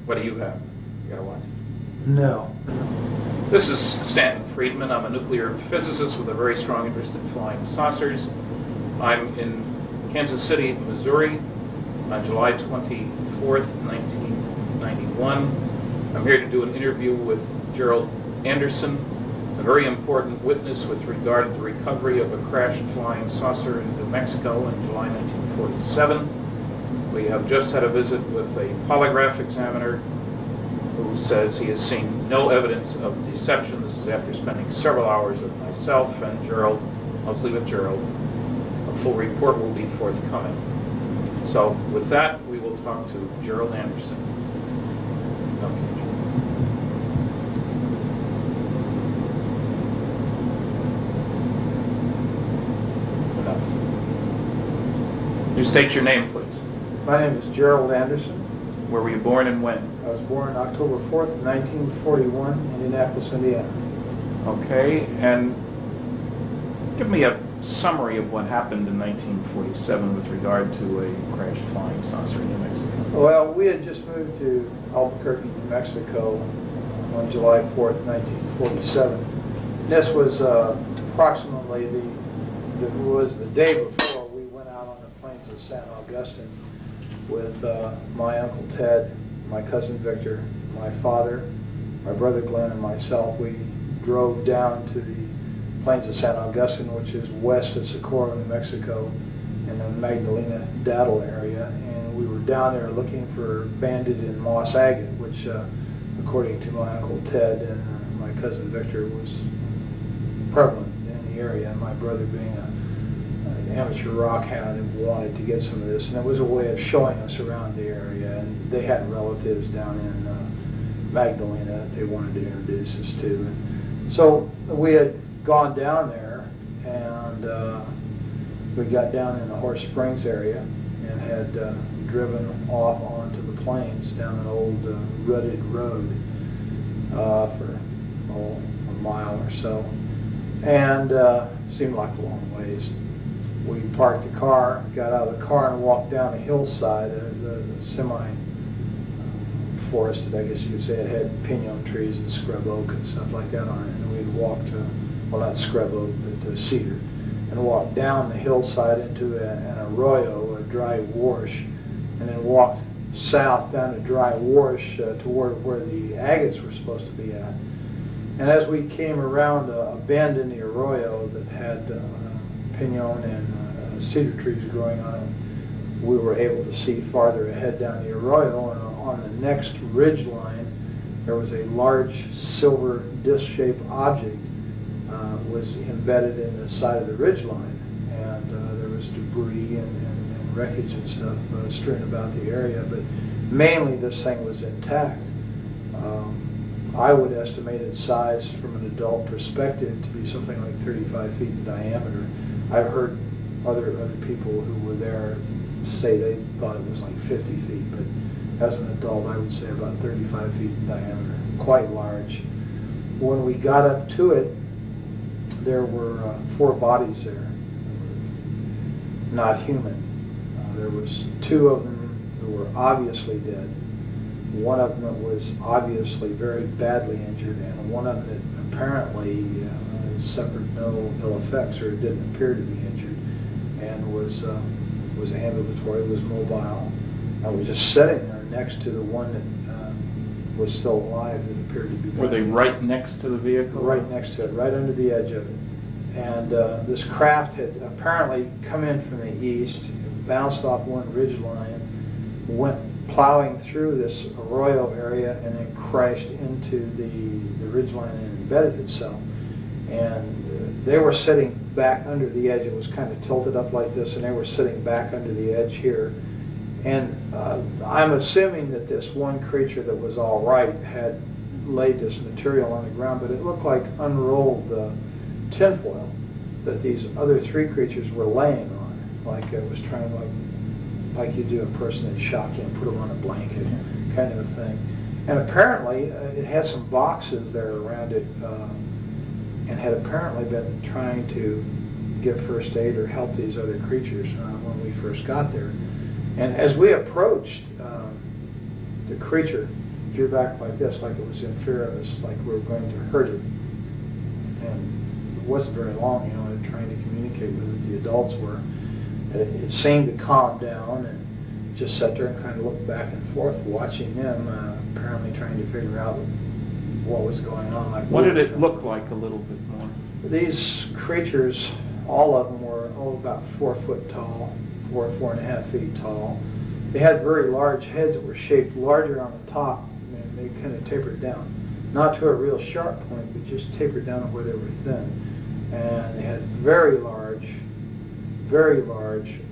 What do you have? You got a watch? No. This is Stanton Friedman. I'm a nuclear physicist with a very strong interest in flying saucers. I'm in Kansas City, Missouri on July 24th, 1991. I'm here to do an interview with Gerald Anderson, a very important witness with regard to the recovery of a crashed flying saucer in New Mexico in July 1947. We have just had a visit with a polygraph examiner who says he has seen no evidence of deception. This is after spending several hours with myself and Gerald, mostly with Gerald. A full report will be forthcoming. So with that, we will talk to Gerald Anderson. Okay. Enough. You state your name, please. My name is Gerald Anderson. Where were you born and when? I was born October 4th, 1941, in Indianapolis, Indiana. Okay, and give me a summary of what happened in 1947 with regard to a crashed flying saucer in New Mexico. Well, we had just moved to Albuquerque, New Mexico on July 4th, 1947. This was approximately the day before we went out on the plains of San Augustine with my Uncle Ted, my cousin Victor, my father, my brother Glenn, and myself. We drove down to the plains of San Augustine, which is west of Socorro, New Mexico, in the Magdalena-Daddle area, and we were down there looking for banded and moss agate, which, according to my Uncle Ted and my cousin Victor, was prevalent in the area, and my brother being an amateur rock hound and wanted to get some of this, and it was a way of showing us around the area, and they had relatives down in Magdalena that they wanted to introduce us to. And so we had gone down there, and we got down in the Horse Springs area and had driven off onto the plains down an old rutted road for a mile or so, and seemed like a long ways. We parked the car, got out of the car, and walked down a hillside, a semi-forested, I guess you could say. It had pinon trees and scrub oak and stuff like that on it. And we'd walked, well, not scrub oak, but cedar, and walked down the hillside into an arroyo, a dry wash, and then walked south down a dry wash toward where the agates were supposed to be at. And as we came around a bend in the arroyo that had pinon and cedar trees growing on it, we were able to see farther ahead down the arroyo, and on the next ridge line there was a large silver disc-shaped object was embedded in the side of the ridge line, and there was debris and wreckage and stuff strewn about the area, but mainly this thing was intact. I would estimate its size from an adult perspective to be something like 35 feet in diameter. I've heard other people who were there say they thought it was like 50 feet, but as an adult I would say about 35 feet in diameter, quite large. When we got up to it, there were 4 bodies there, not human. There was 2 of them who were obviously dead. One of them was obviously very badly injured, and one of them that apparently suffered no ill effects, or didn't appear to be injured, and was ambulatory, was mobile. I was just sitting there next to the one that was still alive that appeared to be badly. Were they right next to the vehicle? Right next to it, right under the edge of it. And this craft had apparently come in from the east, bounced off one ridge line, went plowing through this arroyo area, and then crashed into the ridge line and embedded itself. And they were sitting back under the edge. It was kind of tilted up like this, and they were sitting back under the edge here. And I'm assuming that this one creature that was all right had laid this material on the ground, but it looked like unrolled tinfoil that these other 3 creatures were laying on, like it was trying like you do a person in shock, and put them on a blanket kind of a thing. And apparently it had some boxes there around it, and had apparently been trying to give first aid or help these other creatures when we first got there. And as we approached the creature, drew back like this, like it was in fear of us, like we were going to hurt it. And it wasn't very long, you know, trying to communicate with it. The adults were. It seemed to calm down and just sat there and kind of looked back and forth, watching them, apparently trying to figure out what was going on. Like, what did it look like a little bit more? These creatures, all of them were about 4 foot tall, 4.5 feet tall. They had very large heads that were shaped larger on the top, and they kind of tapered down. Not to a real sharp point, but just tapered down where they were thin. And they had very large,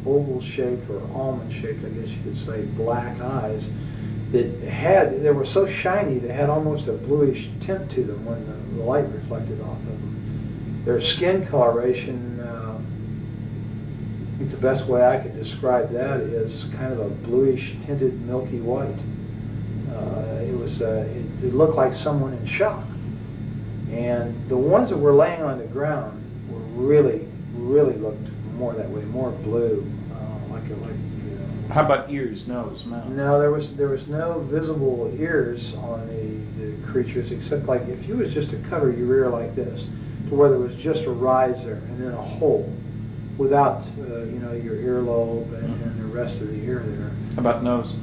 oval-shaped or almond-shaped, I guess you could say, black eyes they were so shiny they had almost a bluish tint to them when the light reflected off of them. Their skin coloration, I think the best way I could describe that is kind of a bluish tinted milky white. It looked like someone in shock. And the ones that were laying on the ground were really looked more that way, more blue, How about ears, nose, mouth? No, there was no visible ears on the creatures, except like if you was just to cover your ear like this, to where there was just a rise there and then a hole, without your earlobe and the rest of the ear there. How about nose?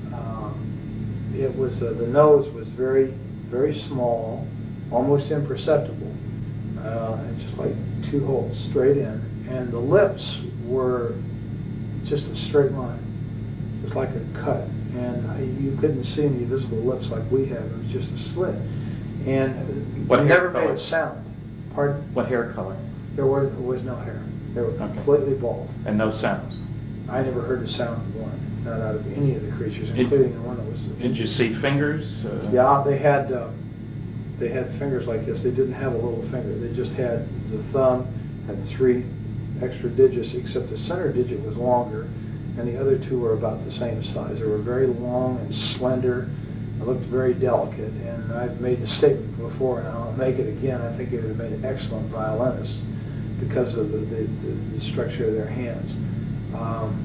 It was the nose was very small, almost imperceptible, and just like 2 holes straight in, and the lips were just a straight line. It was like a cut, and you couldn't see any visible lips like we have. It was just a slit, and What it hair never color? made a sound. Pardon? What hair color? There was no hair. They were completely bald. And no sounds? I never heard a sound of one, not out of any of the creatures, including the one that was. Did you see fingers? Yeah, they had fingers like this. They didn't have a little finger. They just had the thumb and 3 extra digits, except the center digit was longer, and the other 2 were about the same size. They were very long and slender. They looked very delicate, and I've made the statement before, and I'll make it again. I think they would have made excellent violinists because of the structure of their hands.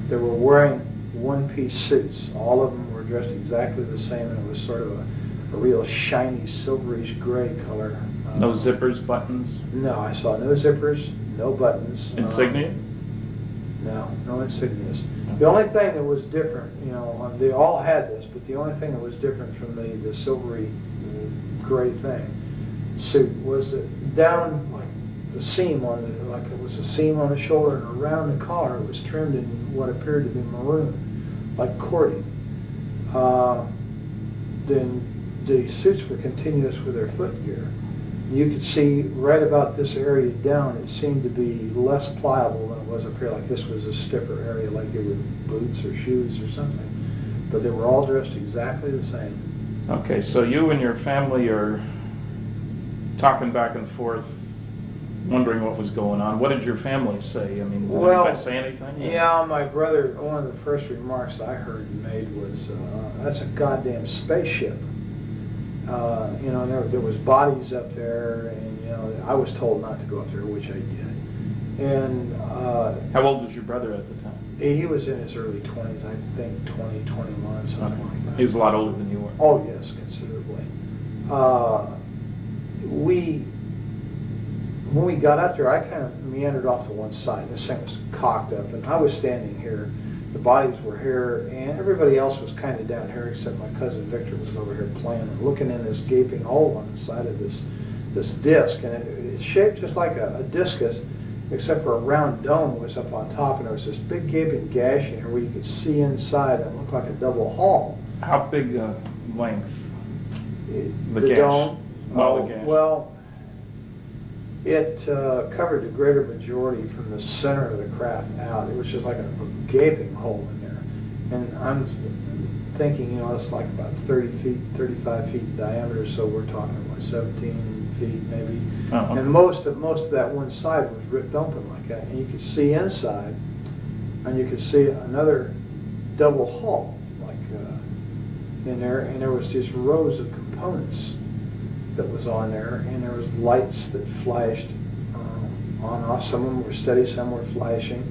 They were wearing one-piece suits. All of them were dressed exactly the same, and it was sort of a real shiny, silverish gray color. No zippers, buttons? No, I saw no zippers, no buttons. Insignia? No insignias. The only thing that was different, they all had this, but the only thing that was different from the silvery gray suit was that down like the seam like it was a seam on the shoulder, and around the collar it was trimmed in what appeared to be maroon, like cording. Then the suits were continuous with their footgear. You could see right about this area down, it seemed to be less pliable than it was up here, like this was a stiffer area, like they were boots or shoes or something. But they were all dressed exactly the same. Okay, so you and your family are talking back and forth, wondering what was going on. What did your family say? I mean, did they say anything? Yeah, my brother, one of the first remarks I heard made was, that's a goddamn spaceship. There was bodies up there, and I was told not to go up there, which I did. And how old was your brother at the time? He was in his early 20s, I think 20, 21, something like that. He was a lot older than you were. Oh yes, considerably. When we got up there, I kind of meandered off to one side. This thing was cocked up, and I was standing here. The bodies were here, and everybody else was kind of down here, except my cousin Victor was over here playing and looking in this gaping hole on the side of this disc, and it's shaped just like a discus, except for a round dome was up on top, and there was this big gaping gash in here where you could see inside, and it looked like a double hall. How big length? The gash. dome? The gash. Well, it covered the greater majority from the center of the craft out. It was just like a gaping hole in there. And I'm thinking, it's like about 30 feet, 35 feet in diameter, so we're talking about 17 feet maybe. Oh, okay. And most of that one side was ripped open like that. And you could see inside, and you could see another double hull like in there, and there was these rows of components that was on there, and there was lights that flashed on and off. Some of them were steady, some were flashing.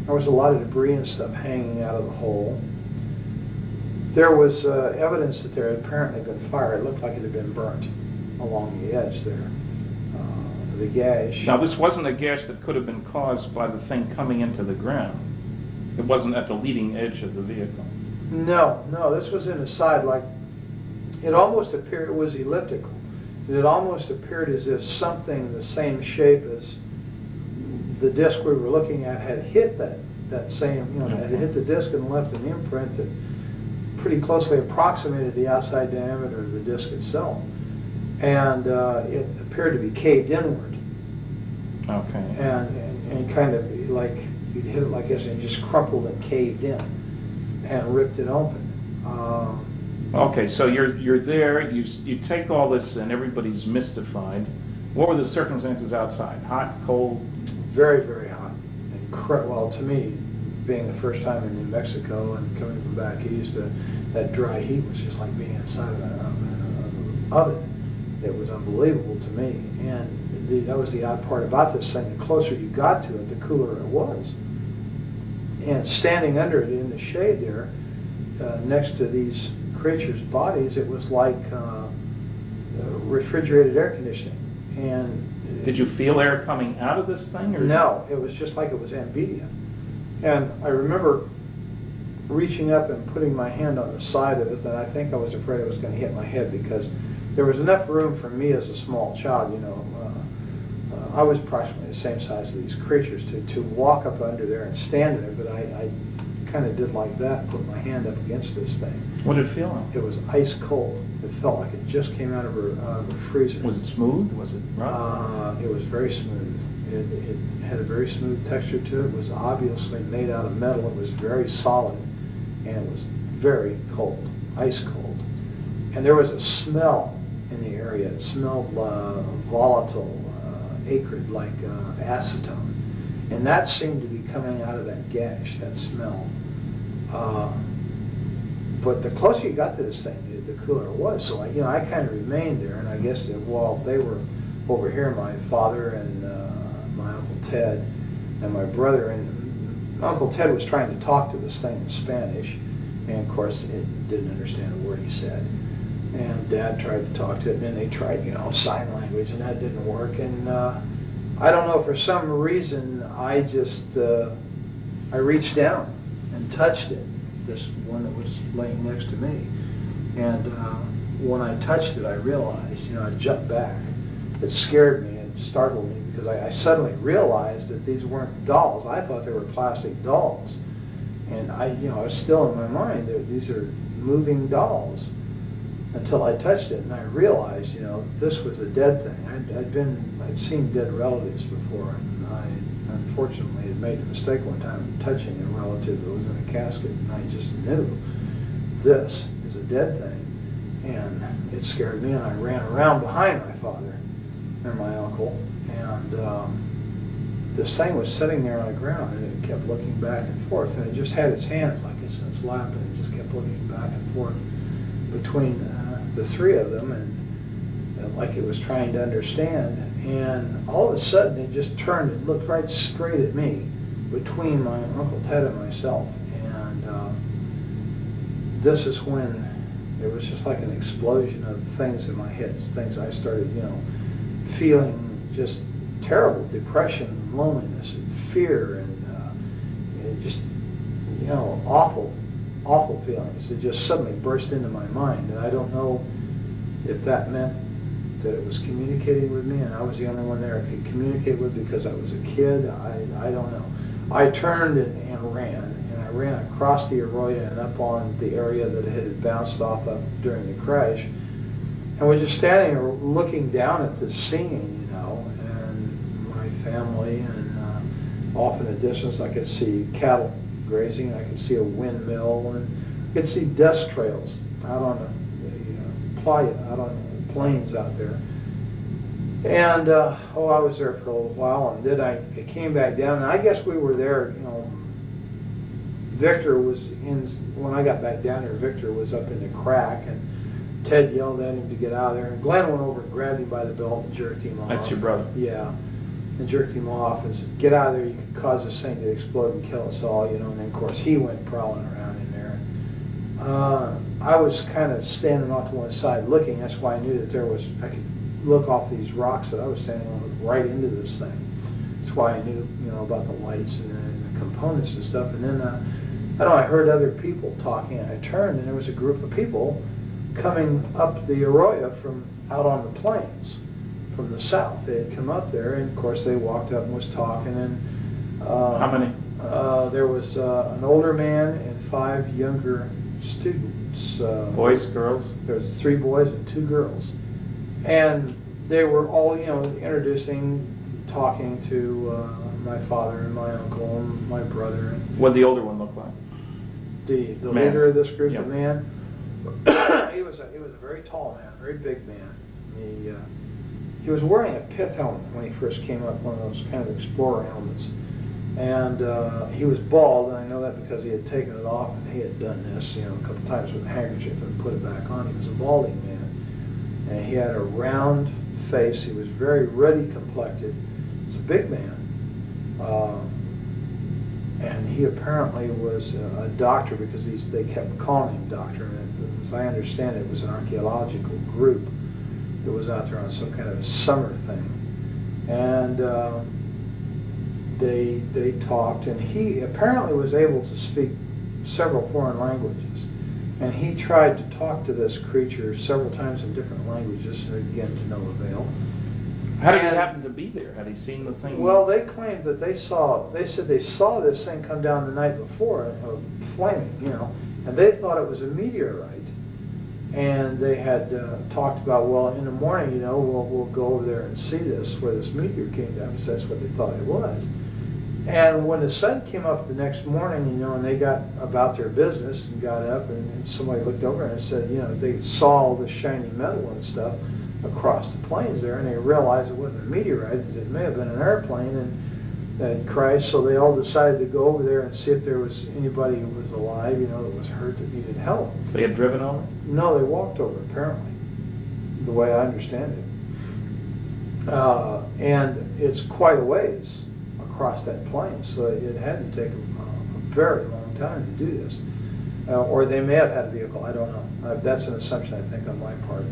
There was a lot of debris and stuff hanging out of the hole. There was evidence that there had apparently been fire. It looked like it had been burnt along the edge there. The gash. Now, this wasn't a gash that could have been caused by the thing coming into the ground. It wasn't at the leading edge of the vehicle. No, this was in the side, like, it almost appeared, it was elliptical. It almost appeared as if something the same shape as the disc we were looking at had hit that same, had hit the disc and left an imprint that pretty closely approximated the outside diameter of the disc itself. And it appeared to be caved inward. Okay. And kind of like, you'd hit it like this and it just crumpled and caved in and ripped it open. Okay, so you're there, you take all this and everybody's mystified. What were the circumstances outside? Hot, cold? Very, very hot. Well, to me, being the first time in New Mexico and coming from back east, that dry heat was just like being inside of an oven. It was unbelievable to me. And that was the odd part about this thing. The closer you got to it, the cooler it was. And standing under it in the shade there, next to these creatures' bodies, it was like refrigerated air conditioning. And did you feel air coming out of this thing? Or? No, it was just like it was ambient. And I remember reaching up and putting my hand on the side of it, and I think I was afraid it was going to hit my head because there was enough room for me as a small child, I was approximately the same size as these creatures to walk up under there and stand there, but I kind of did like that, put my hand up against this thing. What did it feel like? It was ice cold. It felt like it just came out of a freezer. Was it smooth? Was it rough? It was very smooth. It had a very smooth texture to it. It was obviously made out of metal. It was very solid, and it was very cold, ice cold. And there was a smell in the area. It smelled volatile, acrid, like acetone. And that seemed to be coming out of that gash, that smell. But the closer you got to this thing, the cooler it was. So I kind of remained there, and I guess that while they were over here, my father and my Uncle Ted and my brother, and Uncle Ted was trying to talk to this thing in Spanish, and of course it didn't understand a word he said. And Dad tried to talk to it, and then they tried, sign language, and that didn't work. And I don't know, for some reason, I just, I reached down and touched it, this one that was laying next to me. And when I touched it, I realized, I jumped back. It scared me and startled me because I suddenly realized that these weren't dolls. I thought they were plastic dolls. And I was still in my mind, these are moving dolls. Until I touched it, and I realized, this was a dead thing. I'd seen dead relatives before, and I unfortunately had made the mistake one time of touching a relative that was in a casket, and I just knew this is a dead thing. And it scared me, and I ran around behind my father and my uncle, and this thing was sitting there on the ground, and it kept looking back and forth, and it just had its hands like it's in its lap, and it just kept looking back and forth between the three of them, and like it was trying to understand. And all of a sudden it just turned and looked right straight at me between my Uncle Ted and myself. And this is when it was just like an explosion of things in my head, things I started feeling, just terrible depression, loneliness, and fear, and just awful feelings that just suddenly burst into my mind. And I don't know if that meant that it was communicating with me and I was the only one there I could communicate with because I was a kid. I don't know. I turned and ran, and I ran across the arroyo and up on the area that it had bounced off of during the crash, and was just standing there looking down at this scene, and my family, and off in the distance I could see cattle grazing, and I could see a windmill, and I could see dust trails out on the playa, out on the plains out there. And I was there for a little while, and then I came back down, and I guess we were there, Victor was when I got back down there, Victor was up in the crack, and Ted yelled at him to get out of there, and Glenn went over and grabbed him by the belt and jerked him off. That's your brother? Yeah. And jerked him off and said, get out of there, you could cause this thing to explode and kill us all, and then of course he went prowling around in there. I was kind of standing off to one side looking. That's why I knew that I could look off these rocks that I was standing on, look right into this thing. That's why I knew, about the lights and the components and stuff. And then, I heard other people talking. I turned and there was a group of people coming up the arroyo from out on the plains from the south. They had come up there, and of course they walked up and was talking. And how many? There was an older man and 5 younger students. Boys, girls? There was 3 boys and 2 girls, and they were all, introducing, talking to my father and my uncle and my brother. What did the older one look like? The man. Leader of this group, Yep. the man. He was a very tall man, very big man. He was wearing a pith helmet when he first came up, one of those kind of explorer helmets. And he was bald, and I know that because he had taken it off and he had done this, a couple times with a handkerchief and put it back on. He was a balding man, and he had a round face. He was very ruddy complected. He was a big man, and he apparently was a doctor because they kept calling him doctor. And as I understand it, was an archaeological group that was out there on some kind of summer thing, and they talked, and he apparently was able to speak several foreign languages, and he tried to talk to this creature several times in different languages, and again to no avail. How did he happen to be there? Had he seen the thing? Well, they claimed that they said they saw this thing come down the night before, flaming, and they thought it was a meteorite. And they had talked about, well, in the morning, we'll go over there and see this, where this meteor came down, because that's what they thought it was. And when the sun came up the next morning, and they got about their business and got up, and somebody looked over and said, they saw all the shiny metal and stuff across the plains there, and they realized it wasn't a meteorite, it may have been an airplane, and that crashed. So they all decided to go over there and see if there was anybody who was alive, that was hurt, that needed help. They had driven over? No, they walked over, apparently, the way I understand it. And it's quite a ways across that plain, so it had to take a very long time to do this. Or they may have had a vehicle, I don't know. That's an assumption, I think, on my part.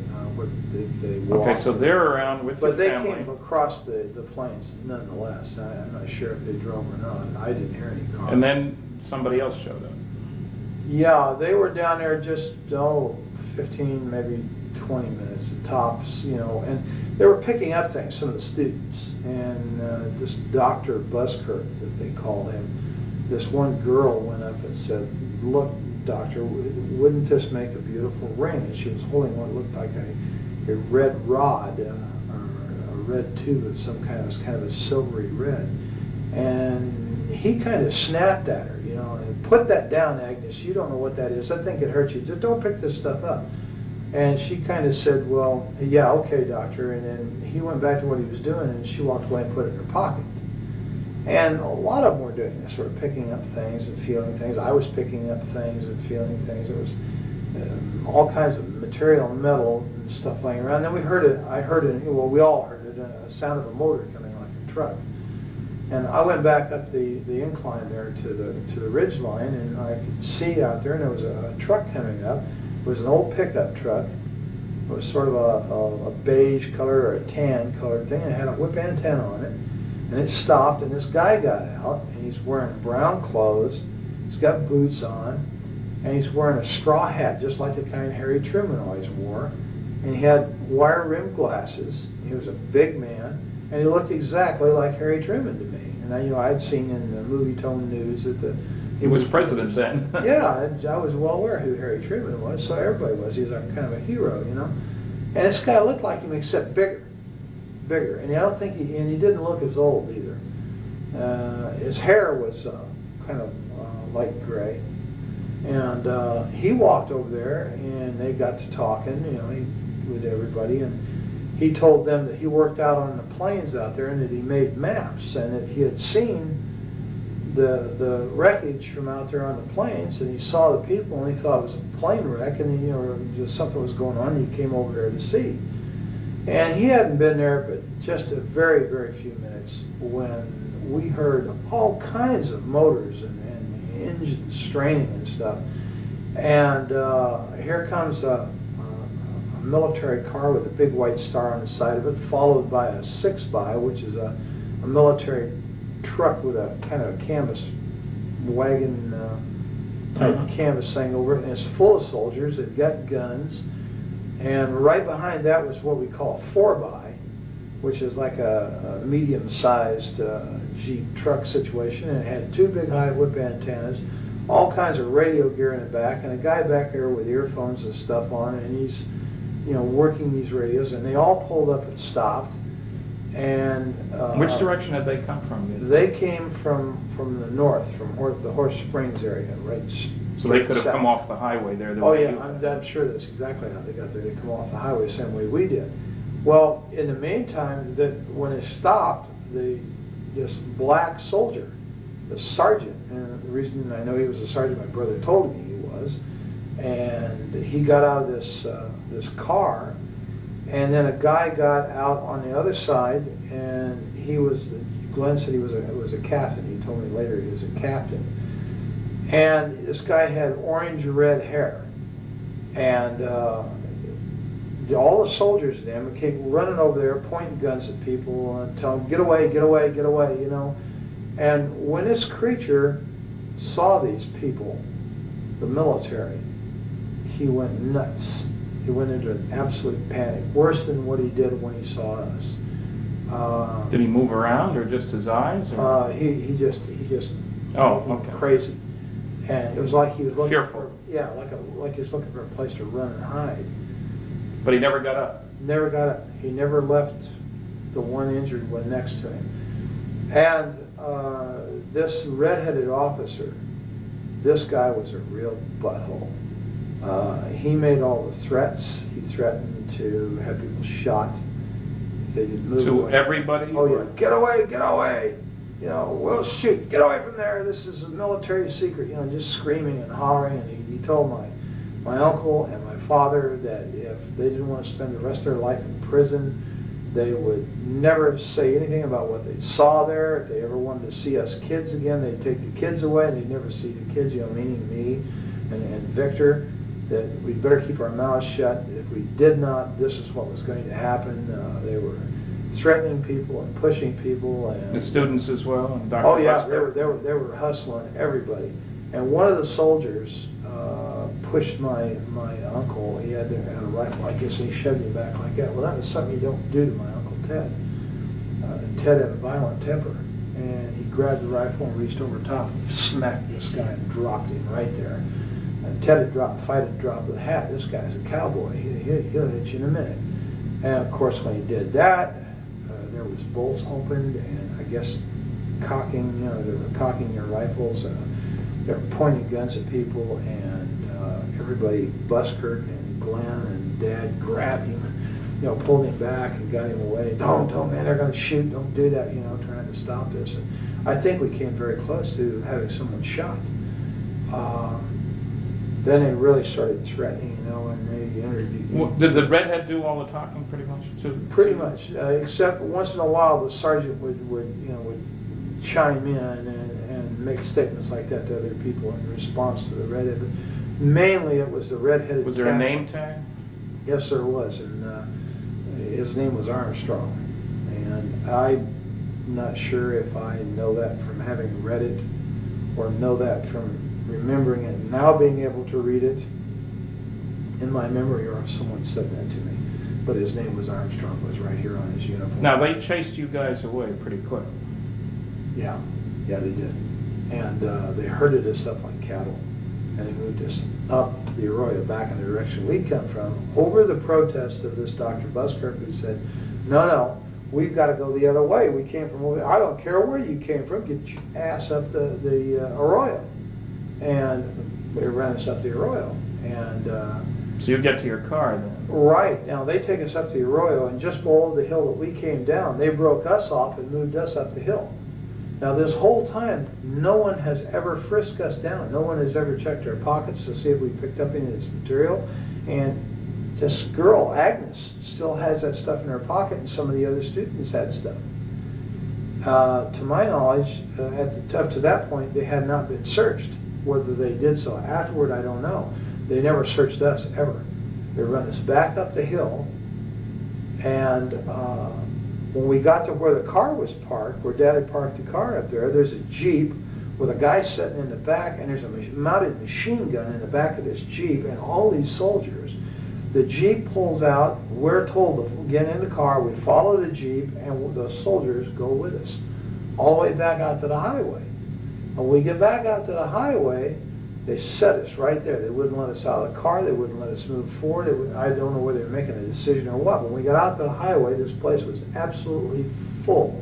They walked. Okay, so they're around with the family. But they came across the plains nonetheless. I'm not sure if they drove or not. I didn't hear any cars. And then somebody else showed up. Yeah, they were down there just, 15, maybe 20 minutes at tops, and they were picking up things, some of the students. And this Dr. Buskirk, that they called him, this one girl went up and said, "Look, Doctor, wouldn't this make a beautiful ring?" And she was holding what looked like a red rod, or a red tube of some kind. It was kind of a silvery red. And he kind of snapped at her, and "Put that down, Agnes. You don't know what that is. I think it hurts you. Just don't pick this stuff up." And she kind of said, "Well, yeah, okay, Doctor." And then he went back to what he was doing, and she walked away and put it in her pocket. And a lot of them were doing this, sort of picking up things and feeling things. I was picking up things and feeling things. There was all kinds of material and metal and stuff laying around. Then we heard it. We all heard it, a sound of a motor coming like a truck. And I went back up the incline there to the ridge line, and I could see out there, and there was a truck coming up. It was an old pickup truck. It was sort of a beige color or a tan colored thing, and it had a whip antenna on it. And it stopped, and this guy got out, and he's wearing brown clothes, he's got boots on, and he's wearing a straw hat, just like the kind Harry Truman always wore. And he had wire-rimmed glasses. He was a big man, and he looked exactly like Harry Truman to me. And I'd seen in the movie tone news that he was president then. Yeah, I was well aware who Harry Truman was, so everybody was. He was kind of a hero, And this guy looked like him, except bigger. And I don't think he didn't look as old either. His hair was kind of light gray, and he walked over there, and they got to talking, with everybody, and he told them that he worked out on the plains out there, and that he made maps, and that he had seen the wreckage from out there on the plains, and he saw the people, and he thought it was a plane wreck, and just something was going on, and he came over there to see. And he hadn't been there but just a very, very few minutes when we heard all kinds of motors and engines straining and stuff. And here comes a military car with a big white star on the side of it, followed by a 6x, which is a military truck with a kind of a canvas wagon type canvas thing over it, and it's full of soldiers. They've got guns, and right behind that was what we call a 4x, which is like a medium-sized Jeep truck situation, and it had two big high whip antennas, all kinds of radio gear in the back, and a guy back there with earphones and stuff on, and he's, you know, working these radios, and they all pulled up and stopped. And which direction had they come from? They came from the north, from the Horse Springs area, right? So they could have come off the highway there. Oh yeah, I'm sure that's exactly how they got there. They come off the highway the same way we did. Well, in the meantime, when it stopped, this black soldier, the sergeant, and the reason I know he was a sergeant, my brother told me he was, and he got out of this car, and then a guy got out on the other side, and Glenn said he was a captain. He told me later he was a captain, and this guy had orange-red hair, and all the soldiers then came running over there, pointing guns at people and telling them, get away, get away, get away, you know. And when this creature saw these people, the military, he went nuts. He went into an absolute panic, worse than what he did when he saw us. Did he move around, or just his eyes? He just okay. Crazy, and it was like he was looking fearful. like he was looking for a place to run and hide. But he never got up. Never got up. He never left the one injured one next to him. And this red-headed officer, this guy was a real butthole. He made all the threats. He threatened to have people shot if they didn't move to away. Everybody? Oh yeah, get away, get away. You know, we'll shoot. Get away from there. This is a military secret. You know, just screaming and hollering. And he told my uncle and my father that if they didn't want to spend the rest of their life in prison, they would never say anything about what they saw there. If they ever wanted to see us kids again, they'd take the kids away, and they'd never see the kids, you know, meaning me and Victor, that we'd better keep our mouths shut. If we did not, this is what was going to happen. They were threatening people and pushing people. And the students as well? And Dr. Oh yeah, Busker? they were hustling everybody. And one of the soldiers pushed my uncle. He had a rifle like this, and he shoved him back like that. Well, that was something you don't do to my Uncle Ted. Ted had a violent temper, and he grabbed the rifle and reached over top and smacked this guy and dropped him right there. And Ted had dropped the hat. This guy's a cowboy. He'll hit you in a minute. And of course, when he did that, there was bolts opened, and I guess cocking. You know, they were cocking their rifles. They were pointing guns at people, and everybody, Busker and Glenn and Dad, grabbed him, you know, pulled him back and got him away. Don't, man, they're going to shoot. Don't do that, you know, trying to stop this. And I think we came very close to having someone shot. Then they really started threatening, you know, and they interviewed. Well, did the redhead do all the talking pretty much too? Pretty much, except once in a while the sergeant would chime in and make statements like that to other people in response to the redhead. But mainly it was the redheaded. Was there a name tag? Yes, there was, and his name was Armstrong. And I'm not sure if I know that from having read it or know that from remembering it, now being able to read it in my memory, or if someone said that to me. But his name was Armstrong, was right here on his uniform. Now, they chased you guys away pretty quick. Yeah, they did. And they herded us up like cattle, and they moved us up the Arroyo, back in the direction we'd come from, over the protest of this Dr. Busker, who said, no, we've got to go the other way. We came from over there. I don't care where you came from. Get your ass up the Arroyo. And they ran us up the Arroyo. And so you get to your car then? Right. Now, they take us up the Arroyo, and just below the hill that we came down, they broke us off and moved us up the hill. Now, this whole time, no one has ever frisked us down. No one has ever checked our pockets to see if we picked up any of this material. And this girl, Agnes, still has that stuff in her pocket, and some of the other students had stuff. To my knowledge, up to that point, they had not been searched. Whether they did so afterward, I don't know. They never searched us, ever. They run us back up the hill, and when we got to where the car was parked, where Dad had parked the car up there, there's a Jeep with a guy sitting in the back, and there's a mounted machine gun in the back of this Jeep, and all these soldiers. The Jeep pulls out, we're told to get in the car, we follow the Jeep, and the soldiers go with us, all the way back out to the highway. When we get back out to the highway, they set us right there. They wouldn't let us out of the car, they wouldn't let us move forward. I don't know whether they were making a decision or what. When we got out to the highway, this place was absolutely full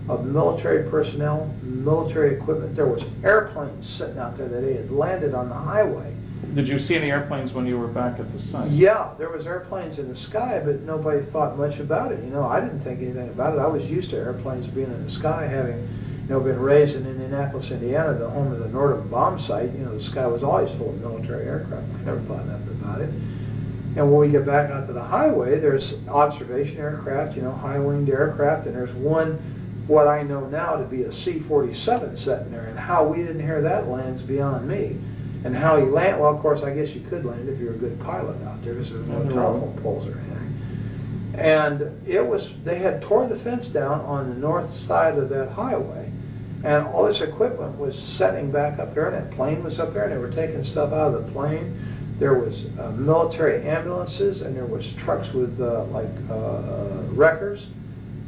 of military personnel, military equipment. There was airplanes sitting out there that they had landed on the highway. Did you see any airplanes when you were back at the site? Yeah, there was airplanes in the sky, but nobody thought much about it. You know, I didn't think anything about it. I was used to airplanes being in the sky, having been raised in Indianapolis, Indiana, the home of the Northern bomb site. You know, the sky was always full of military aircraft. I never thought nothing about it. And when we get back onto the highway, there's observation aircraft, high-winged aircraft, and there's one, what I know now to be a C-47 sitting there, and how we didn't hear that land's beyond me. And how he landed, well, of course, I guess you could land if you're a good pilot out there, because there's no telephone poles or anything. And it was, they had tore the fence down on the north side of that highway, and all this equipment was setting back up there, and that plane was up there, and they were taking stuff out of the plane. There was military ambulances, and there was trucks with wreckers,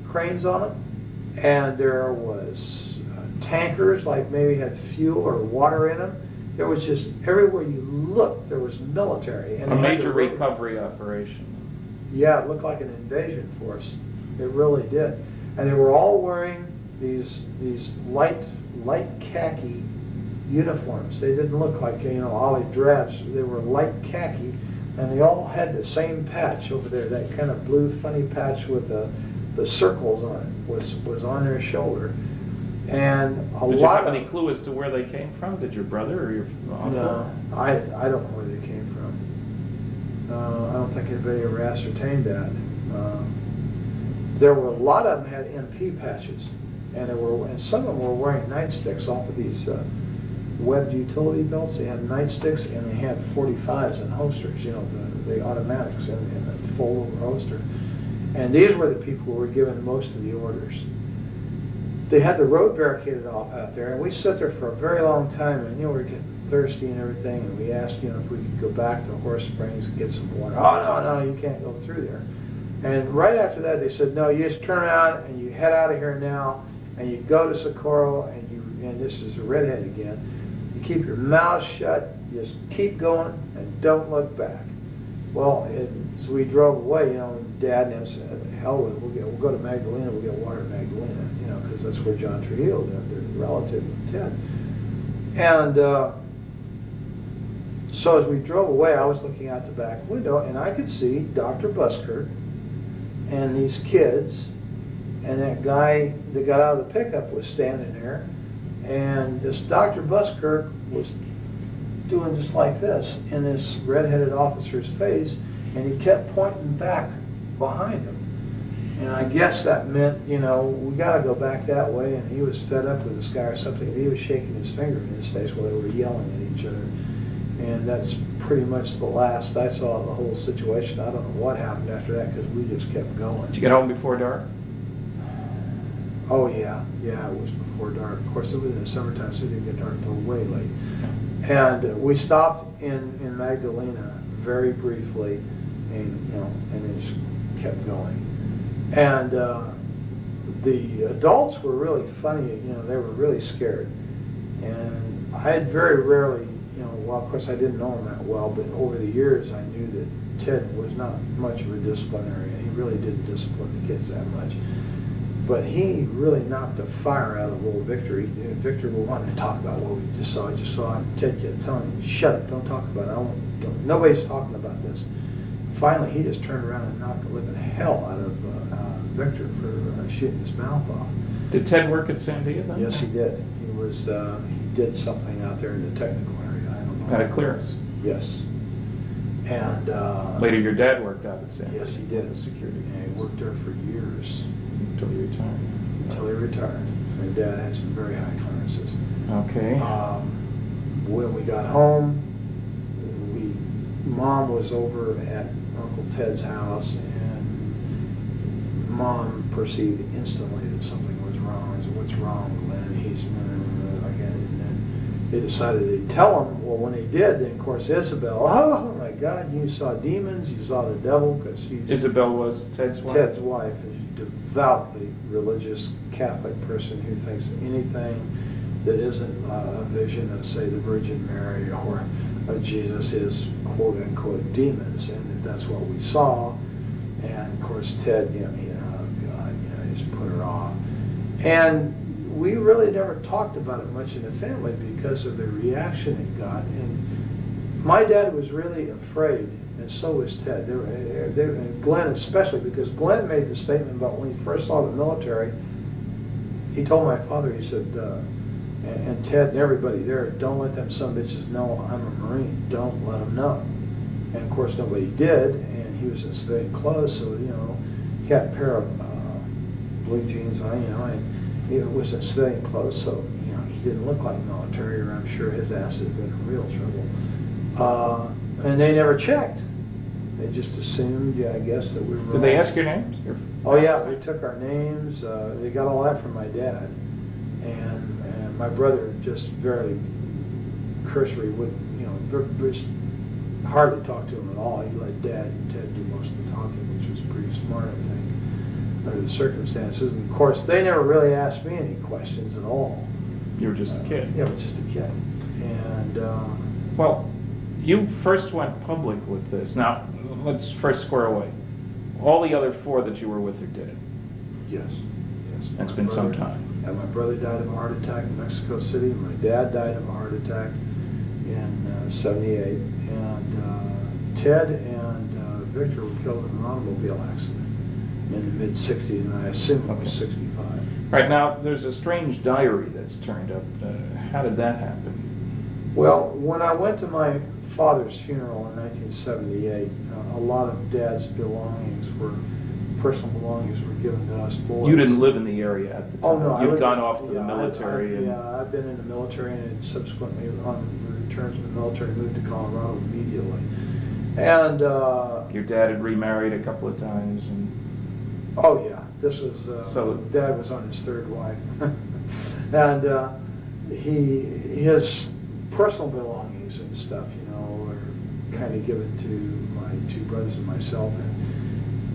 cranes on them, and there was tankers, like maybe had fuel or water in them. There was just, everywhere you looked, there was military. And a major recovery operation. Yeah, it looked like an invasion force. It really did. And they were all wearing these light khaki uniforms. They didn't look like, olive drabs. They were light khaki, and they all had the same patch over there, that kind of blue funny patch with the circles on it was on their shoulder. And Did you have any clue as to where they came from? Did your brother or your uncle? No, I don't know where they came from. I don't think anybody ever ascertained that. There were a lot of them had MP patches, and some of them were wearing nightsticks off of these webbed utility belts. They had nightsticks, and they had 45s in holsters. The automatics in the full holster. And these were the people who were given most of the orders. They had the road barricaded off out there, and we sat there for a very long time, and we were getting thirsty and everything, and we asked if we could go back to Horse Springs and get some water. Oh, no, you can't go through there. And right after that, they said, no, you just turn around and you head out of here now, and you go to Socorro, and this is the redhead again, you keep your mouth shut, you just keep going, and don't look back. Well, so we drove away, and Dad and I said, hell with it, we'll go to Magdalena, we'll get water in Magdalena, because that's where John Trujillo lived, their relative of Ted. And so as we drove away, I was looking out the back window, and I could see Dr. Buskirk and these kids, and that guy that got out of the pickup was standing there, and this Dr. Buskirk was doing just like this in this red-headed officer's face, and he kept pointing back behind him. And I guess that meant, we got to go back that way, and he was fed up with this guy or something, and he was shaking his finger in his face while they were yelling at each other. And that's pretty much the last I saw of the whole situation. I don't know what happened after that, because we just kept going. Did you get home before dark? Oh, yeah, it was before dark. Of course, it was in the summertime, so it didn't get dark until way late. And we stopped in Magdalena very briefly, and then just kept going. And the adults were really funny. They were really scared. And I had very rarely, of course I didn't know him that well, but over the years I knew that Ted was not much of a disciplinarian. He really didn't discipline the kids that much. But he really knocked the fire out of old Victor. Victor wanted to talk about what we just saw. I just saw him. Ted kept telling him, shut up, don't talk about it. Nobody's talking about this. Finally, he just turned around and knocked the living hell out of Victor for shooting his mouth off. Did Ted work at Sandia then? Yes, he did. He did something out there in the technical area. I don't know. Had a clearance? Yes. And later your dad worked out at Sandia? Yes, he did. Security. And he worked there for years. Until he retired? Until he retired. My dad had some very high clearances. Okay. When we got home, Mom was over at Uncle Ted's house, and Mom perceived instantly that something was wrong. I said, "What's wrong, Glenn?" He's again, and then they decided they'd tell him. Well, when they did, then of course Isabel, "Oh my God, you saw demons, you saw the devil," because she's Isabel was Ted's wife? Ted's wife, is a devoutly religious Catholic person who thinks anything that isn't a vision of, say, the Virgin Mary or of Jesus is quote-unquote demons, and that's what we saw. And of course Ted, oh God, just put her off. And we really never talked about it much in the family because of the reaction it got. And my dad was really afraid, and so was Ted. And Glenn especially, because Glenn made the statement about when he first saw the military. He told my father, he said, and Ted and everybody there, "Don't let them son of bitches know I'm a Marine. Don't let them know." And of course nobody did, and he was in civilian clothes, so he had a pair of blue jeans on, and he was in civilian clothes, so he didn't look like military, or I'm sure his ass had been in real trouble. And they never checked. They just assumed, I guess, that we were. Did they ask your names? Oh yeah, they took our names. They got all that from my dad, and my brother just very cursory would, just hardly talk to him at all. He let Dad and Ted do most of the talking, which was pretty smart, I think, under the circumstances. And of course, they never really asked me any questions at all. You were just a kid. Yeah, I was just a kid. And well, you first went public with this. Now, let's first square away. All the other four that you were with are dead. Yes. It's been some time. And my brother died of a heart attack in Mexico City. My dad died of a heart attack in '78. And Ted and Victor were killed in an automobile accident in the mid-'60s, and I assume it was '65. Right now, there's a strange diary that's turned up. How did that happen? Well, when I went to my father's funeral in 1978, a lot of Dad's personal belongings were given to us boys. You didn't live in the area at the time. Oh no, You'd gone off to the military. I've been in the military, and subsequently, on return to the military, moved to Colorado immediately. And your dad had remarried a couple of times, and oh yeah, this was so Dad was on his third wife, and his personal belongings and stuff, were kind of given to my two brothers and myself. And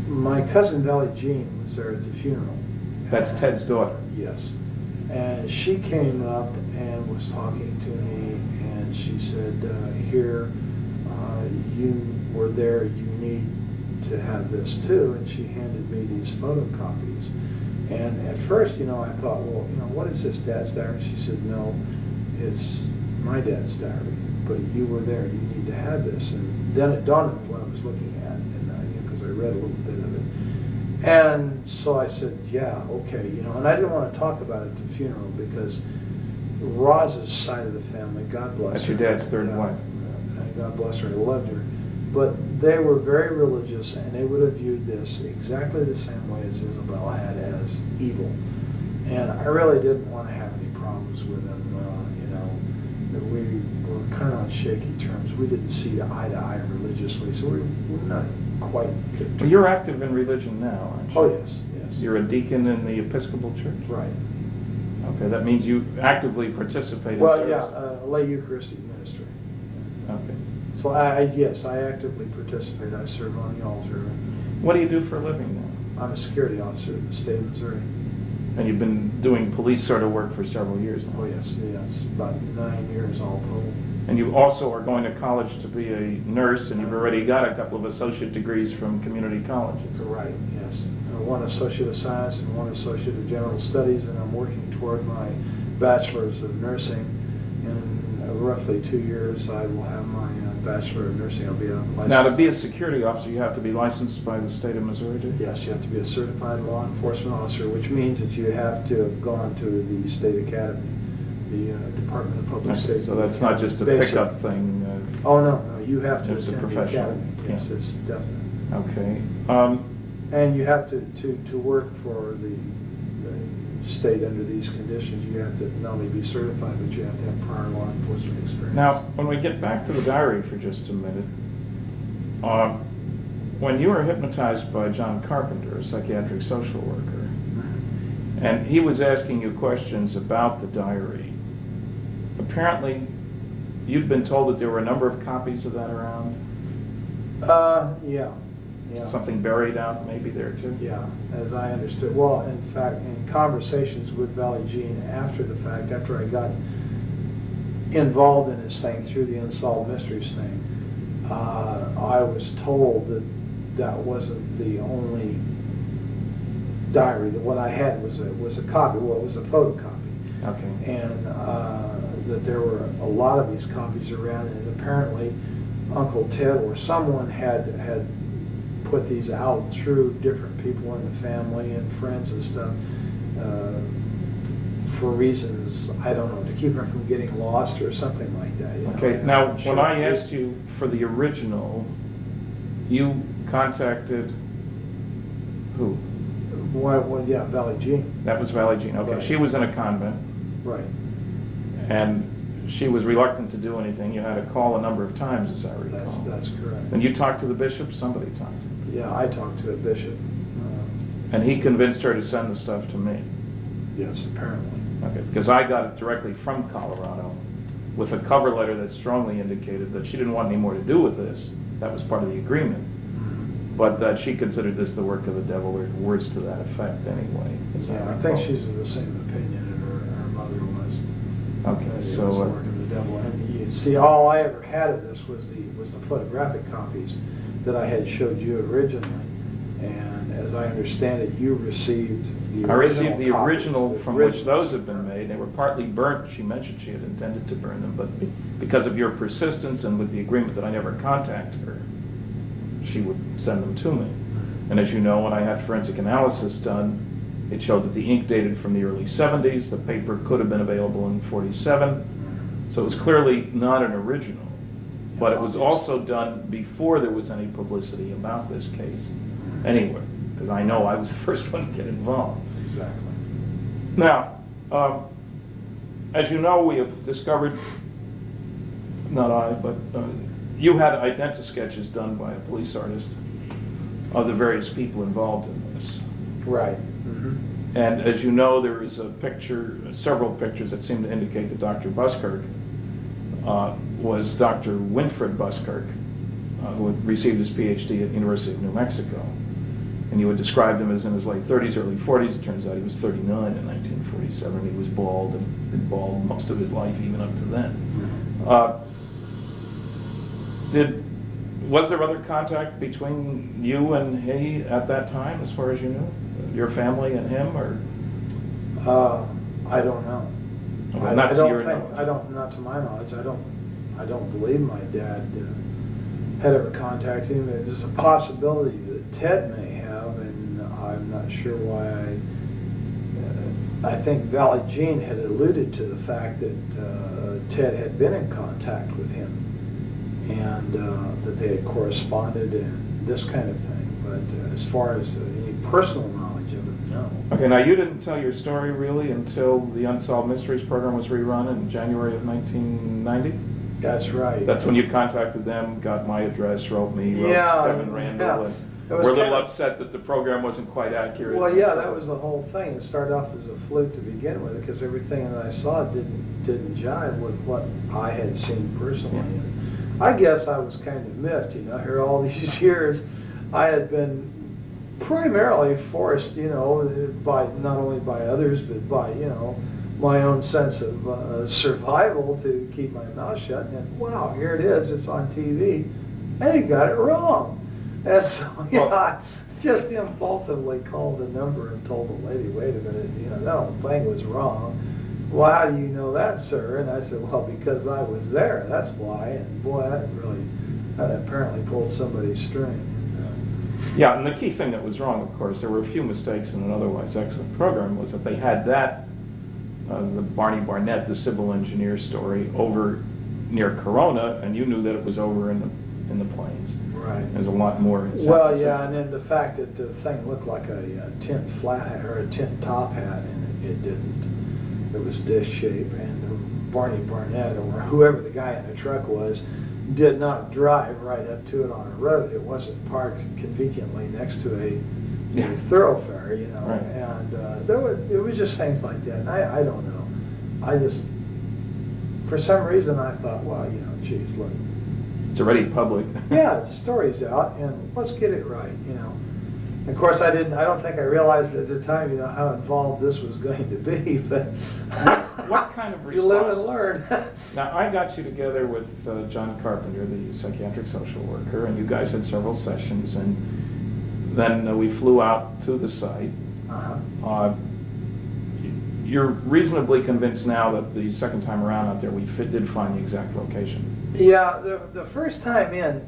my cousin Valley Jean was there at the funeral. That's Ted's daughter. Yes. And she came up and was talking to me, and she said, "Here, you were there, you need to have this too." And she handed me these photocopies. And at first, I thought, well, what is this, Dad's diary? She said, "No, it's my dad's diary, but you were there, you need to have this." And then it dawned on me what I was looking at, and because I read a little bit of it. And so I said, "Yeah, okay," and I didn't want to talk about it at the funeral because Roz's side of the family, God bless her. That's your dad's third wife. God bless her, I loved her. But they were very religious, and they would have viewed this exactly the same way as Isabel had, as evil. And I really didn't want to have any problems with them. We were kind of on shaky terms. We didn't see eye to eye religiously, so we're not quite good. Well, you're active in religion now, aren't you? Oh, yes. You're a deacon in the Episcopal Church? Right. Okay, that means you actively participate in Well, service. yeah, lay Eucharistic ministry. Okay. So I actively participate. I serve on the altar. What do you do for a living now? I'm a security officer in the state of Missouri. And you've been doing police sort of work for several years now. Oh yes, it's about 9 years all total. And you also are going to college to be a nurse, and you've already got a couple of associate degrees from community colleges. Right, yes. One Associate of Science and one Associate of General Studies, and I'm working toward my Bachelor's of Nursing. In roughly 2 years, I will have my Bachelor of Nursing. I'll be a licensed. Now, to be a security officer, you have to be licensed by the state of Missouri, do you? Yes, you have to be a certified law enforcement officer, which means that you have to have gone to the state academy, the Department of Public Safety. So that's not just a pickup thing. Oh no, you have to It's a attend the professional. academy. Yes, Yeah. it's definite. Okay. And you have to work for the state under these conditions you have to not only be certified, but you have to have prior law enforcement experience. Now, when we get back to the diary for just a minute, when you were hypnotized by John Carpenter, a psychiatric social worker, and he was asking you questions about the diary, apparently you'd been told that there were a number of copies of that around? Yeah. Something buried out maybe there too? Yeah, as I understood. Well, in fact, in conversations with Valley Jean after the fact, after I got involved in this thing through the Unsolved Mysteries thing, I was told that that wasn't the only diary. That what I had was a copy. Well, it was a photocopy. Okay. And that there were a lot of these copies around, and apparently Uncle Ted or someone had put these out through different people in the family and friends and stuff for reasons, I don't know, to keep them from getting lost or something like that. Okay, now when I asked you for the original, you contacted who? Well, yeah, Valley Jean. That was Valley Jean. Okay, Right. She was in a convent. Right. And she was reluctant to do anything. You had to call a number of times, as I recall. That's correct. And you talked to the bishop? Somebody talked to him. Yeah, I talked to a bishop. And he convinced her to send the stuff to me. Yes, apparently. Okay, because I got it directly from Colorado with a cover letter that strongly indicated that she didn't want any more to do with this. That was part of the agreement. But that she considered this the work of the devil, or words to that effect anyway. Yeah, I think she's of the same opinion that her mother was. Okay, It so was the work of the devil. And you see, all I ever had of this was the photographic copies that I had showed you originally. And as I understand it, you received the original. I received the copies, original the from which originals. those had been made. They were partly burnt. She mentioned she had intended to burn them, but because of your persistence and with the agreement that I never contacted her, she would send them to me. And as you know, when I had forensic analysis done, it showed that the ink dated from the early 70s. The paper could have been available in 47. So it was clearly not an original. But it was also done before there was any publicity about this case. Anyway, because I know I was the first one to get involved. Exactly. Now, as you know, we have discovered, not I, but you had identi-sketches done by a police artist of the various people involved in this. Right. And as you know, there is a picture, several pictures that seem to indicate that Dr. Buskirk was Dr. Winfred Buskirk, who had received his PhD at the University of New Mexico. And you had described him as in his late 30s, early 40s. It turns out he was 39 in 1947. He was bald and been bald most of his life, even up to then. Was there other contact between you and he at that time, as far as you knew? Your family and him, or? I don't know. Well, not to your knowledge. Not to my knowledge. I don't believe my dad had ever contacted him. There's a possibility that Ted may have, and I'm not sure why. I think Valley Jean had alluded to the fact that Ted had been in contact with him, and that they had corresponded and this kind of thing. But as far as any personal knowledge of it, no. Okay, now you didn't tell your story really until the Unsolved Mysteries program was rerun in January of 1990? That's right. That's when you contacted them, got my address, wrote me, wrote Kevin Randall, and It was we're a little kind of- upset that the program wasn't quite accurate. Well, yeah, that was the whole thing. It started off as a fluke to begin with, because everything that I saw didn't jive with what I had seen personally. Yeah. And I guess I was kind of miffed, Here all these years, I had been primarily forced, by not only by others, but by my own sense of survival to keep my mouth shut. And wow, here it is. It's on TV, and he got it wrong. And so, I just impulsively called the number and told the lady, wait a minute, that whole thing was wrong. Well, how do you know that, sir? And I said, well, because I was there, that's why. And boy, that apparently pulled somebody's string. Yeah, and the key thing that was wrong, of course, there were a few mistakes in an otherwise excellent program, was that they had that, the Barney Barnett, the civil engineer story, over near Corona, and you knew that it was over in the plains. Right. There's a lot more. Well, yeah, and then the fact that the thing looked like a tin flat hat or a tin top hat, and It didn't. It was disc shape, and Barney Barnett, or whoever the guy in the truck was, did not drive right up to it on a road. It wasn't parked conveniently next to a thoroughfare, you know. Right. And it was just things like that. And I don't know. I just, for some reason, I thought, well, you know, geez, look. It's already public. Yeah, the story's out, and let's get it right, you know. And of course, I don't think I realized at the time, you know, how involved this was going to be, but what kind of response? You live and learn. Now, I got you together with John Carpenter, the psychiatric social worker, and you guys had several sessions, and then we flew out to the site. You're reasonably convinced now that the second time around out there we did find the exact location. Yeah, the first time in,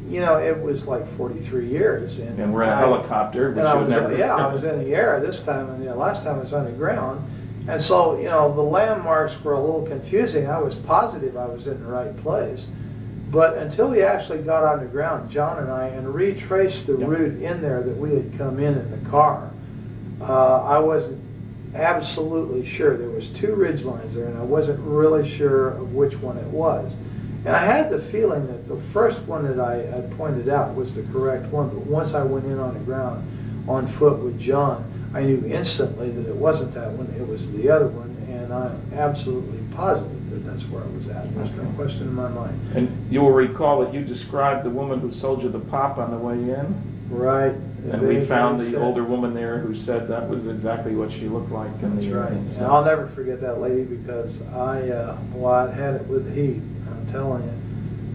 you know, it was like 43 years. And we're in a helicopter. And I was in the air this time, and last time I was on the ground. And so, you know, the landmarks were a little confusing. I was positive I was in the right place. But until we actually got on the ground, John and I, and retraced the route in there that we had come in the car, I wasn't absolutely sure. There was two ridge lines there, and I wasn't really sure of which one it was. And I had the feeling that the first one that I had pointed out was the correct one, but once I went in on the ground on foot with John, I knew instantly that it wasn't that one, it was the other one, and I'm absolutely positive that that's where I was at. There's no question in my mind. And you will recall that you described the woman who sold you the pop on the way in? Right. And we found the older woman there who said that was exactly what she looked like. That's right. And I'll never forget that lady because I had it with the heat. I'm telling you.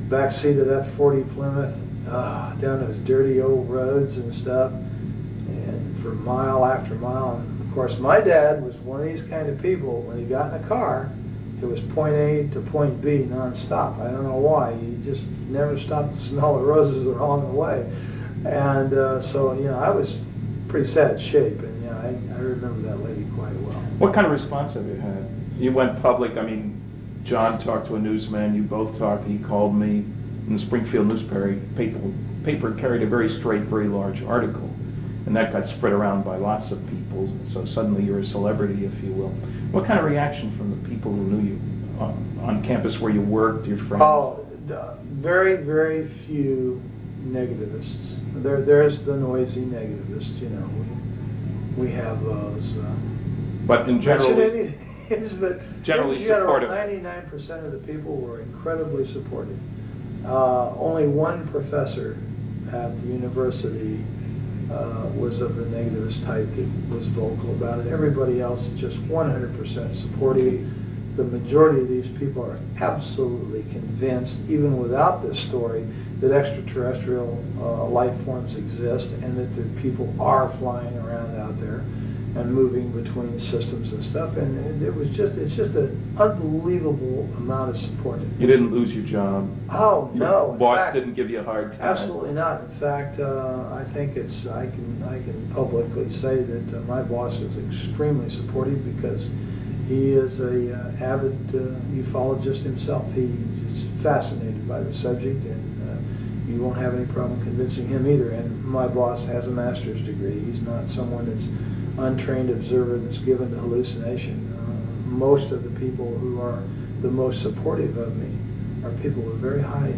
Back seat of that 40 Plymouth, down those dirty old roads and stuff, and for mile after mile. And of course, my dad was one of these kind of people. When he got in a car, it was point A to point B nonstop. I don't know why. He just never stopped to smell the roses along the way. And so, you know, I was pretty sad shape, and yeah, I remember that lady quite well. What kind of response have you had? You went public. I mean, John talked to a newsman. You both talked. He called me. In the Springfield newspaper, paper carried a very straight, very large article, and that got spread around by lots of people. So suddenly you're a celebrity, if you will. What kind of reaction from the people who knew you on campus where you worked, your friends? Oh, very, very few negativists. There's the noisy negativists, you know. We have those. But in general, generally supportive. 99% of the people were incredibly supportive. Only one professor at the university was of the negativist type that was vocal about it. Everybody else is just 100% supportive. The majority of these people are absolutely convinced, even without this story, that extraterrestrial life forms exist and that the people are flying around out there and moving between systems and stuff. And it's just an unbelievable amount of support. You didn't lose your job. Oh, no. Your boss didn't give you a hard time. Absolutely not. In fact, I think I can publicly say that my boss is extremely supportive because he is a avid ufologist himself. He is fascinated by the subject, and you won't have any problem convincing him either. And my boss has a master's degree. He's not someone that's untrained observer that's given to hallucination. Most of the people who are the most supportive of me are people with very high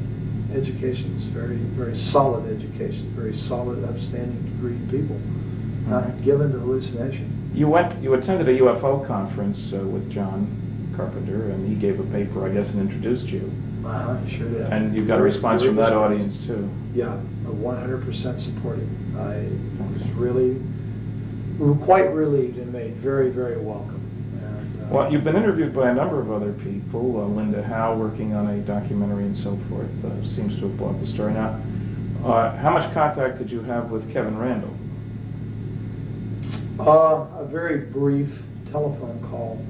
educations, very, very solid educations, very solid, upstanding degree people, not given to hallucination. You attended a UFO conference with John Carpenter, and he gave a paper, I guess, and introduced you. Sure did. And you got a response from that audience too. Yeah, 100% supportive. I was really quite relieved and made very, very welcome. And, well, you've been interviewed by a number of other people. Linda Howe, working on a documentary and so forth, seems to have brought the story. Now, how much contact did you have with Kevin Randall? A very brief telephone call.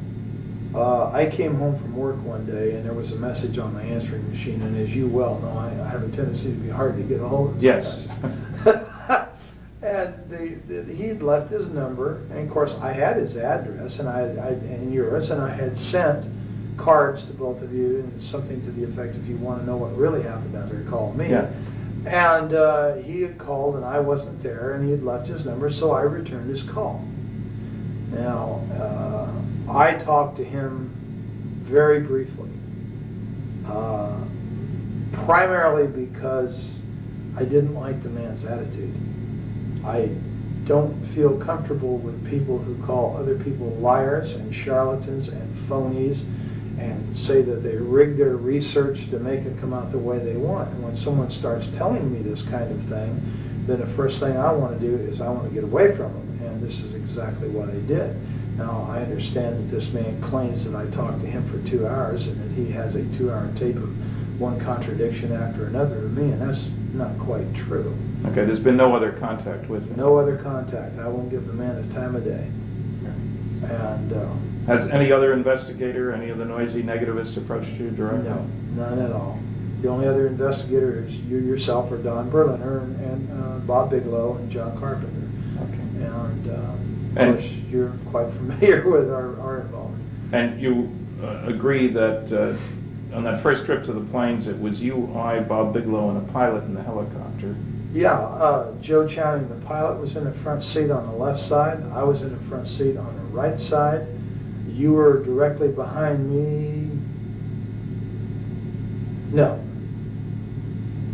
I came home from work one day and there was a message on my answering machine, and as you well know, I have a tendency to be hard to get a hold of. Yes. And he'd left his number, and of course I had his address and yours, and I had sent cards to both of you and something to the effect, if you want to know what really happened out there, call me. Yeah. And he had called and I wasn't there, and he had left his number, so I returned his call. Now, I talked to him very briefly, primarily because I didn't like the man's attitude. I don't feel comfortable with people who call other people liars and charlatans and phonies and say that they rig their research to make it come out the way they want. And when someone starts telling me this kind of thing, then the first thing I want to do is I want to get away from them. And this is exactly what I did. Now, I understand that this man claims that I talked to him for 2 hours and that he has a 2-hour tape of one contradiction after another of me, and that's not quite true. Okay, there's been no other contact with him? No other contact. I won't give the man the time of day. And has any other investigator, any of the noisy negativists approached you directly? no, none at all. The only other investigator is you yourself, or Don Berliner, and Bob Bigelow and John Carpenter. Okay. And of course, you're quite familiar with our involvement. And you agree that on that first trip to the plains, it was you, I, Bob Bigelow, and a pilot in the helicopter? Yeah, Joe Channing, the pilot, was in the front seat on the left side. I was in the front seat on the right side. You were directly behind me. No.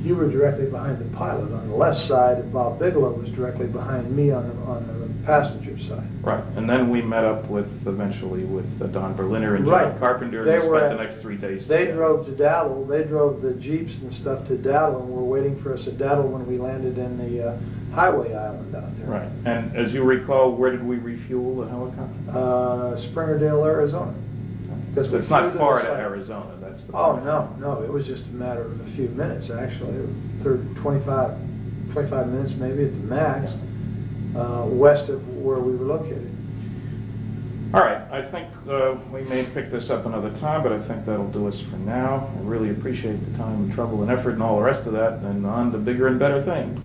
You were directly behind the pilot on the left side, and Bob Bigelow was directly behind me on the passenger side. Right, and then we met up eventually with Don Berliner and Right. John Carpenter, They and were spent at- the next 3 days They together. drove to Daddle. They drove the Jeeps and stuff to Daddle, and were waiting for us at Daddle when we landed in the highway island out there. Right, and as you recall, where did we refuel the helicopter? Springerdale, Arizona. So we it's not flew to far the to site. Arizona, that's the Oh, point. no, it was just a matter of a few minutes, actually. 25 minutes maybe at the max, west of where we were located. All right, I think we may pick this up another time, but I think that'll do us for now. I really appreciate the time and trouble and effort and all the rest of that, and on to bigger and better things.